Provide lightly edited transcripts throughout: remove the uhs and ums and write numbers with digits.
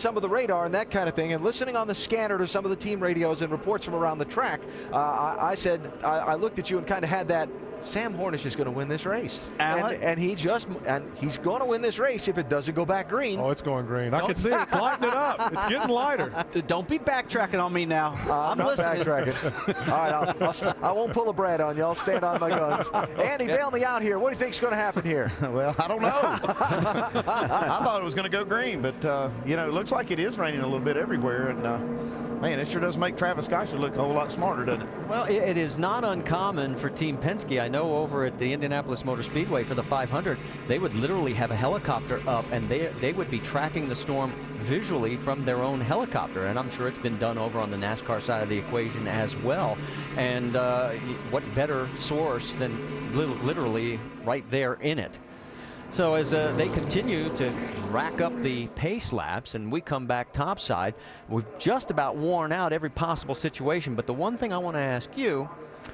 some of the radar and that kind of thing, and listening on the scanner to some of the team radios and reports from around the track, I said, I looked at you and kind of had that, Sam Hornish is going to win this race. And he's going to win this race if it doesn't go back green. Oh, it's going green. I can see it. It's lighting it up. It's getting lighter. Don't be backtracking on me now. I'm not backtracking. All right, I won't pull a Brad on you. I'll stand on my guns. Andy, bail me out here. What do you think is going to happen here? Well, I don't know. I thought it was going to go green, but, you know, it looks like it is raining a little bit everywhere. And, man, it sure does make Travis Geisler look a whole lot smarter, doesn't it? Well, it is not uncommon for Team Penske. I know over at the Indianapolis Motor Speedway for the 500, they would literally have a helicopter up, and they would be tracking the storm visually from their own helicopter. And I'm sure it's been done over on the NASCAR side of the equation as well. And what better source than literally right there in it? So as they continue to rack up the pace laps and we come back topside, we've just about worn out every possible situation. But the one thing I want to ask you,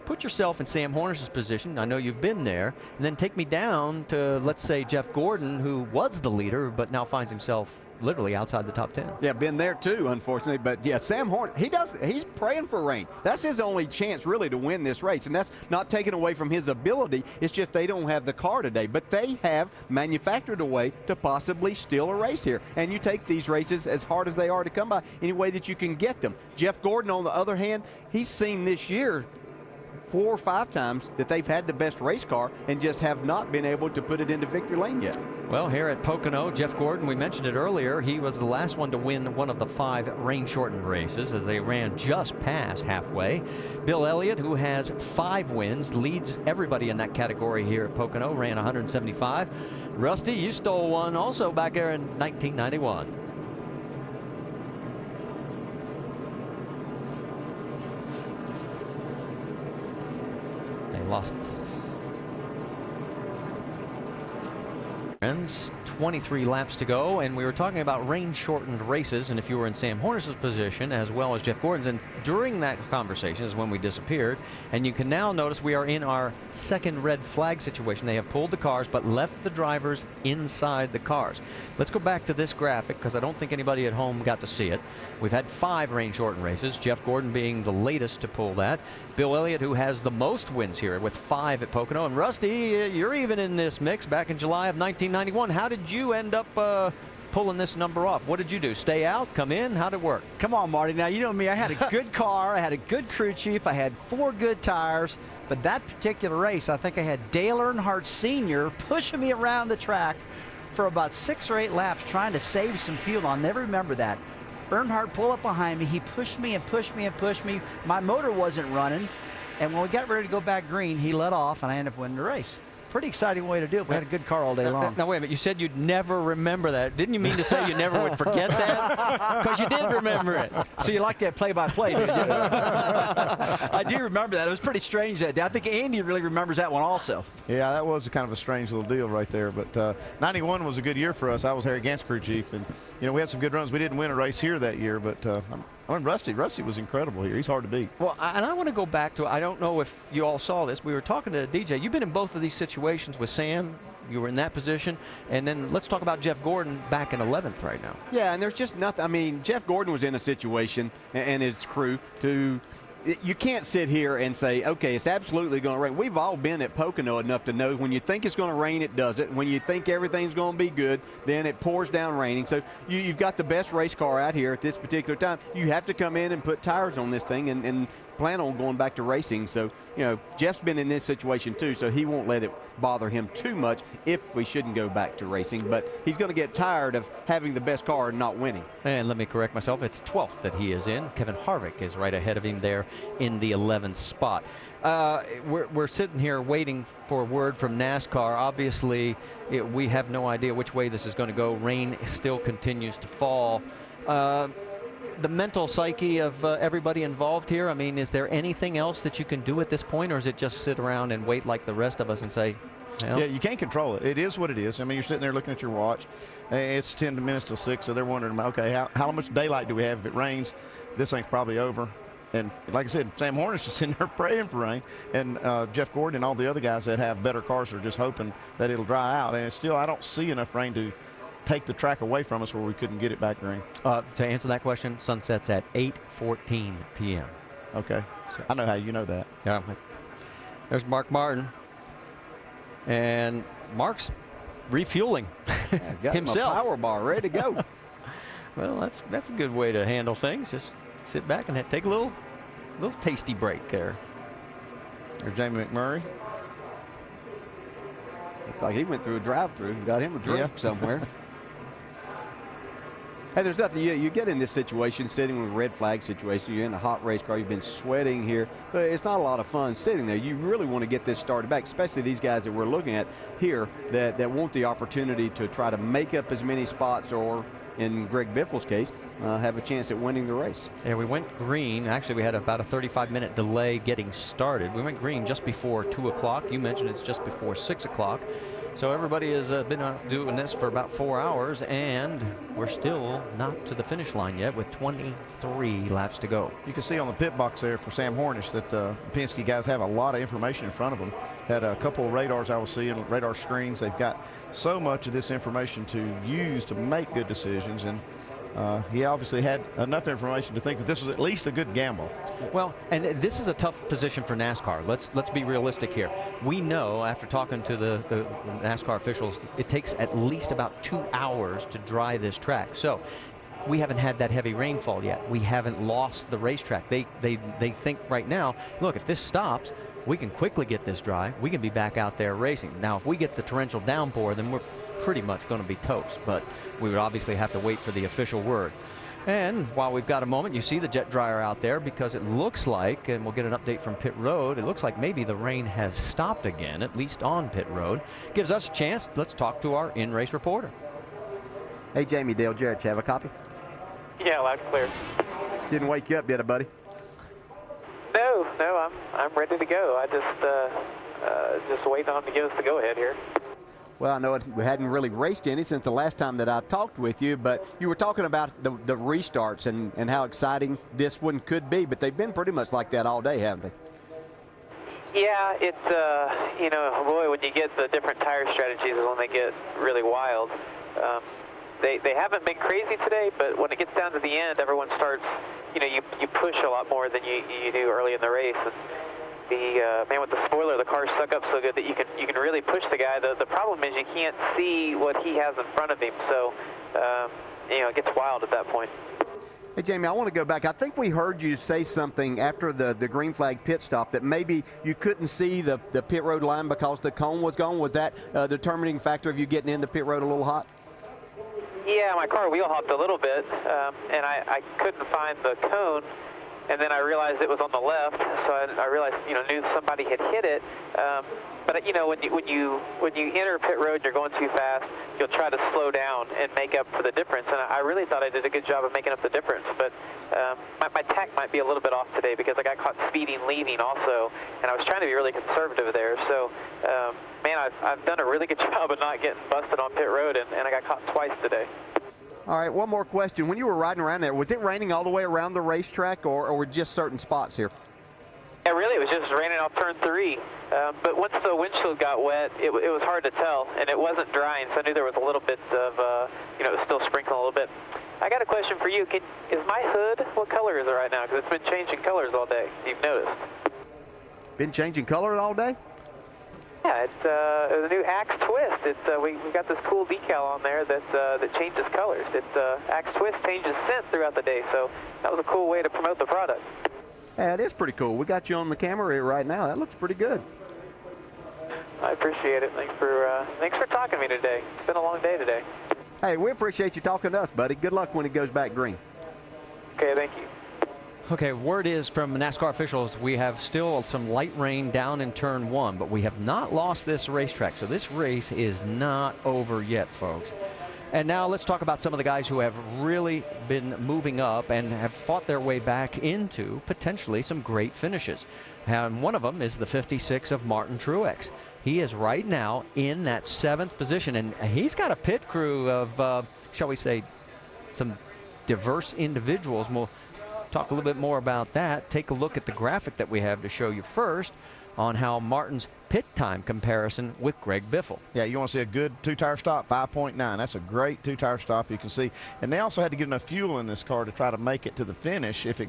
put yourself in Sam Hornish's position. I know you've been there. And then take me down to, let's say, Jeff Gordon, who was the leader but now finds himself literally outside the top 10. Yeah, been there too, unfortunately. But yeah, Sam Hornish, he's praying for rain. That's his only chance really to win this race. And that's not taken away from his ability. It's just they don't have the car today. But they have manufactured a way to possibly steal a race here. And you take these races as hard as they are to come by any way that you can get them. Jeff Gordon, on the other hand, he's seen this year 4 or 5 times that they've had the best race car and just have not been able to put it into victory lane yet. Well, here at Pocono, Jeff Gordon, we mentioned it earlier, he was the last one to win one of the 5 rain-shortened races as they ran just past halfway. Bill Elliott, who has 5 wins, leads everybody in that category here at Pocono, ran 175. Rusty, you stole one also back there in 1991. Lost us. Friends, 23 laps to go, and we were talking about rain-shortened races, and if you were in Sam Hornish's position as well as Jeff Gordon's, and during that conversation is when we disappeared, and you can now notice we are in our second red flag situation. They have pulled the cars but left the drivers inside the cars. Let's go back to this graphic because I don't think anybody at home got to see it. We've had 5 rain-shortened races, Jeff Gordon being the latest to pull that. Bill Elliott, who has the most wins here with 5 at Pocono. And Rusty, you're even in this mix back in July of 1991. How did you end up pulling this number off? What did you do? Stay out? Come in? How'd it work? Come on, Marty. Now, you know me. I had a good car. I had a good crew chief. I had 4 good tires. But that particular race, I think I had Dale Earnhardt Sr. pushing me around the track for about 6 or 8 laps trying to save some fuel. I'll never remember that. Earnhardt pulled up behind me. He pushed me and pushed me and pushed me. My motor wasn't running. And when we got ready to go back green, he let off, and I ended up winning the race. Pretty exciting way to do it. We had a good car all day long. Now, wait a minute. You said you'd never remember that. Didn't you mean to say you never would forget that? Because you did remember it. So you like that play-by-play, did you? I do remember that. It was pretty strange that day. I think Andy really remembers that one also. Yeah, that was kind of a strange little deal right there. But 91 was a good year for us. I was Harry Gant's crew chief, and you know we had some good runs. We didn't win a race here that year, but I mean, Rusty was incredible here. He's hard to beat. Well, and I want to go back to, I don't know if you all saw this. We were talking to DJ. You've been in both of these situations with Sam. You were in that position. And then let's talk about Jeff Gordon back in 11th right now. Yeah, and there's just nothing. I mean, Jeff Gordon was in a situation, and his crew, you can't sit here and say, okay, it's absolutely going to rain. We've all been at Pocono enough to know when you think it's going to rain, it does it. When you think everything's going to be good, then it pours down raining. So you've got the best race car out here at this particular time. You have to come in and put tires on this thing and plan on going back to racing. So, you know, Jeff's been in this situation too, so he won't let it bother him too much if we shouldn't go back to racing. But he's going to get tired of having the best car and not winning. And let me correct myself. It's 12th that he is in. Kevin Harvick is right ahead of him there in the 11th spot. We're sitting here waiting for word from NASCAR. Obviously, we have no idea which way this is going to go. Rain still continues to fall. The mental psyche of everybody involved here, I mean, is there anything else that you can do at this point, or is it just sit around and wait like the rest of us and say, yeah, you can't control it. It is what it is. I mean, you're sitting there looking at your watch. It's 10 minutes till 6, so they're wondering, okay, how much daylight do we have if it rains? This thing's probably over. And like I said, Sam Hornish is sitting there praying for rain. And Jeff Gordon and all the other guys that have better cars are just hoping that it'll dry out. And it's still, I don't see enough rain to take the track away from us where we couldn't get it back green? To answer that question, sunsets at 8:14 p.m. Okay. So I know how you know that. Yeah. There's Mark Martin. And Mark's refueling Got himself. my power bar ready to go. Well, that's a good way to handle things. Just sit back and take a little tasty break there. There's Jamie McMurray. Looked like he went through a drive-through and got him a drink somewhere. Hey, there's nothing. You get in this situation, sitting with a red flag situation. You're in a hot race car. You've been sweating here. So it's not a lot of fun sitting there. You really want to get this started back, especially these guys that we're looking at here that want the opportunity to try to make up as many spots, or in Greg Biffle's case, have a chance at winning the race. Yeah, we went green. Actually, we had about a 35-minute delay getting started. We went green just before 2 o'clock. You mentioned it's just before 6 o'clock. So everybody has been doing this for about 4 hours, and we're still not to the finish line yet with 23 laps to go. You can see on the pit box there for Sam Hornish that Penske guys have a lot of information in front of them. Had a couple of radars I was seeing, radar screens. They've got so much of this information to use to make good decisions, and he obviously had enough information to think that this was at least a good gamble. Well, and this is a tough position for NASCAR. Let's be realistic here. We know, after talking to the NASCAR officials, it takes at least about 2 hours to dry this track. So we haven't had that heavy rainfall yet. We haven't lost the racetrack. They think right now, look, if this stops, we can quickly get this dry. We can be back out there racing. Now, if we get the torrential downpour, then we're pretty much going to be toast, but we would obviously have to wait for the official word. And while we've got a moment, you see the jet dryer out there, because it looks like, and we'll get an update from pit road, it looks like maybe the rain has stopped again, at least on pit road. Gives us a chance. Let's talk to our in-race reporter. Hey, Jamie, Dale Jarrett, you have a copy? Yeah, loud and clear. Didn't wake you up, did it, buddy? No, I'm ready to go. I just waiting on to give us the go-ahead here. Well, I know we hadn't really raced any since the last time that I talked with you, but you were talking about the restarts and how exciting this one could be, but they've been pretty much like that all day, haven't they? Yeah, it's, boy, when you get the different tire strategies is when they get really wild. They haven't been crazy today, but when it gets down to the end, everyone starts, you push a lot more than you do early in the race. And the man with the spoiler, the car stuck up so good that you can really push the guy. The problem is you can't see what he has in front of him, so it gets wild at that point. Hey, Jamie, I want to go back. I think we heard you say something after the green flag pit stop that maybe you couldn't see the pit road line because the cone was gone. Was that a determining factor of you getting into pit road a little hot? Yeah, my car wheel hopped a little bit, and I couldn't find the cone. And then I realized it was on the left, so I realized, knew somebody had hit it. But when you enter pit road and you're going too fast, you'll try to slow down and make up for the difference. And I really thought I did a good job of making up the difference. But my tack might be a little bit off today because I got caught speeding leaving also, and I was trying to be really conservative there. So, man, I've done a really good job of not getting busted on pit road, and I got caught twice today. All right, one more question. When you were riding around there, was it raining all the way around the racetrack or just certain spots here? Yeah, really, it was just raining off turn 3. But once the windshield got wet, it was hard to tell, and it wasn't drying, so I knew there was a little bit of, it was still sprinkling a little bit. I got a question for you. Is my hood, what color is it right now? Because it's been changing colors all day, if you've noticed. Been changing color all day? Yeah, it's the new Axe Twist. We got this cool decal on there that changes colors. Axe Twist changes scent throughout the day, so that was a cool way to promote the product. Yeah, it is pretty cool. We got you on the camera here right now. That looks pretty good. I appreciate it. Thanks for talking to me today. It's been a long day today. Hey, we appreciate you talking to us, buddy. Good luck when it goes back green. Okay, thank you. Okay, word is from NASCAR officials, we have still some light rain down in turn 1, but we have not lost this racetrack. So this race is not over yet, folks. And now let's talk about some of the guys who have really been moving up and have fought their way back into potentially some great finishes. And one of them is the 56 of Martin Truex. He is right now in that 7th position, and he's got a pit crew of, shall we say, some diverse individuals. We'll talk a little bit more about that. Take a look at the graphic that we have to show you first on how Martin's pit time comparison with Greg Biffle. Yeah, you want to see a good two-tire stop, 5.9. That's a great two-tire stop, you can see. And they also had to get enough fuel in this car to try to make it to the finish if it